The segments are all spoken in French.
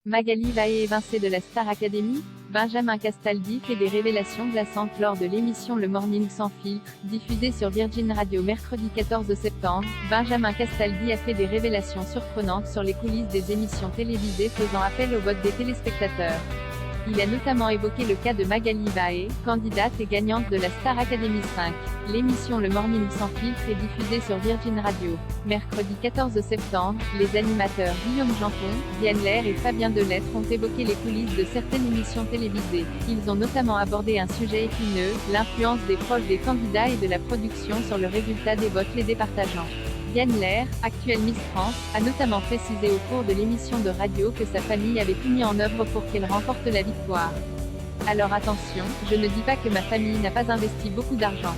Magali Vahe évincée de la Star Academy? Benjamin Castaldi fait des révélations glaçantes lors de l'émission Le Morning sans filtre, diffusée sur Virgin Radio mercredi 14 septembre. Benjamin Castaldi a fait des révélations surprenantes sur les coulisses des émissions télévisées faisant appel au vote des téléspectateurs. Il a notamment évoqué le cas de Magali Vahe, candidate et gagnante de la Star Academy 5. L'émission Le Morning sans filtre est diffusée sur Virgin Radio. Mercredi 14 septembre, les animateurs Guillaume Janton, Diane Lair et Fabien Delettre ont évoqué les coulisses de certaines émissions télévisées. Ils ont notamment abordé un sujet épineux, l'influence des proches des candidats et de la production sur le résultat des votes les départageant. Diane Lair, actuelle Miss France, a notamment précisé au cours de l'émission de radio que sa famille avait tout mis en œuvre pour qu'elle remporte la victoire. Alors attention, je ne dis pas que ma famille n'a pas investi beaucoup d'argent.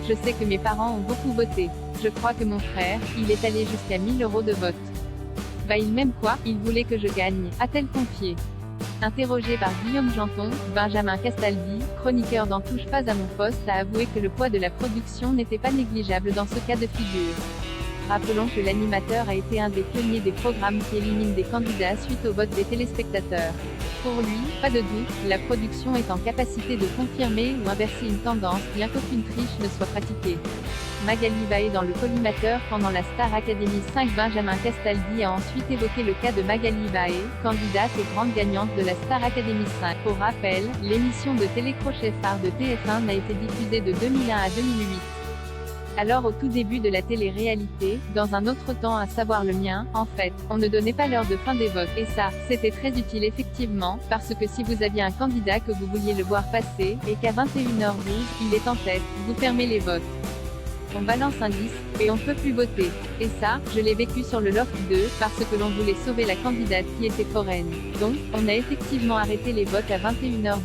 Je sais que mes parents ont beaucoup voté. Je crois que mon frère, il est allé jusqu'à 1000 € de vote. Bah il m'aime quoi, il voulait que je gagne, a-t-elle confié. Interrogé par Guillaume Janton, Benjamin Castaldi, chroniqueur d'En touche pas à mon poste, a avoué que le poids de la production n'était pas négligeable dans ce cas de figure. Rappelons que l'animateur a été un des pionniers des programmes qui éliminent des candidats suite au vote des téléspectateurs. Pour lui, pas de doute, la production est en capacité de confirmer ou inverser une tendance, bien qu'aucune triche ne soit pratiquée. Magali Vahe dans le collimateur pendant la Star Academy 5. Benjamin Castaldi a ensuite évoqué le cas de Magali Vahe, candidate et grande gagnante de la Star Academy 5. Pour rappel, l'émission de télécrochet phare de TF1 n'a été diffusée de 2001 à 2008. Alors au tout début de la télé-réalité, dans un autre temps à savoir le mien, en fait, on ne donnait pas l'heure de fin des votes. Et ça, c'était très utile effectivement, parce que si vous aviez un candidat que vous vouliez le voir passer, et qu'à 21h12, il est en tête, vous fermez les votes. On balance un disque, et on ne peut plus voter. Et ça, je l'ai vécu sur le Loft 2, parce que l'on voulait sauver la candidate qui était foraine. Donc, on a effectivement arrêté les votes à 21h12.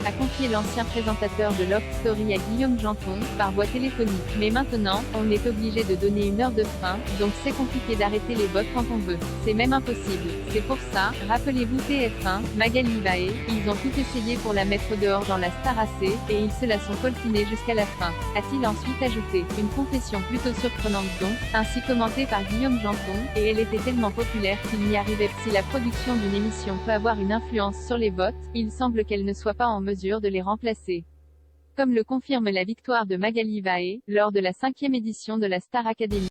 A confié l'ancien présentateur de Loft Story à Guillaume Janton, par voie téléphonique. Mais maintenant, on est obligé de donner une heure de frein, donc c'est compliqué d'arrêter les votes quand on veut. C'est même impossible. C'est pour ça, rappelez-vous TF1, Magali Vahe, ils ont tout essayé pour la mettre dehors dans la Star AC, et ils se la sont coltinée jusqu'à la fin. A-t-il ensuite ajouté. Une confession plutôt surprenante donc, ainsi commentée par Guillaume Janton, et elle était tellement populaire qu'il n'y arrivait pas. Si la production d'une émission peut avoir une influence sur les votes, il semble qu'elle ne soit pas en mesure de les remplacer. Comme le confirme la victoire de Magali Vahe, lors de la 5e édition de la Star Academy.